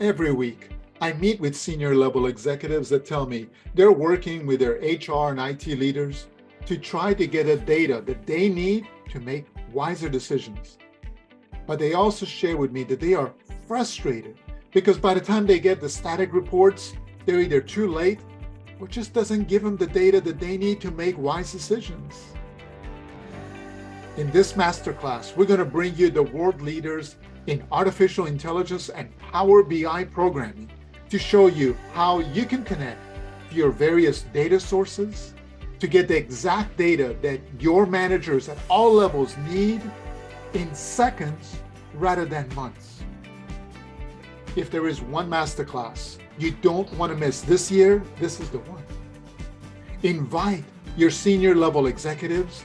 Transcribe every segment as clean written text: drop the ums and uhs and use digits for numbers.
Every week, I meet with senior level executives that tell me they're working with their HR and IT leaders to try to get the data that they need to make wiser decisions. But they also share with me that they are frustrated because by the time they get the static reports, they're either too late or just doesn't give them the data that they need to make wise decisions. In this masterclass, we're going to bring you the world leaders in artificial intelligence and Power BI programming to show you how you can connect to your various data sources to get the exact data that your managers at all levels need in seconds rather than months. If there is one masterclass you don't want to miss this year, this is the one. Invite your senior level executives,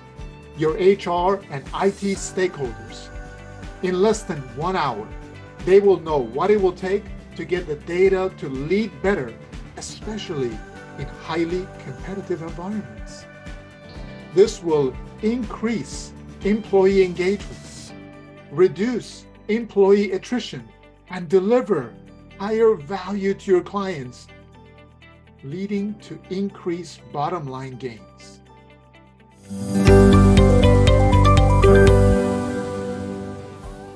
your HR and IT stakeholders. In less than 1 hour, they will know what it will take to get the data to lead better, especially in highly competitive environments. This will increase employee engagement, reduce employee attrition, and deliver higher value to your clients, leading to increased bottom line gains.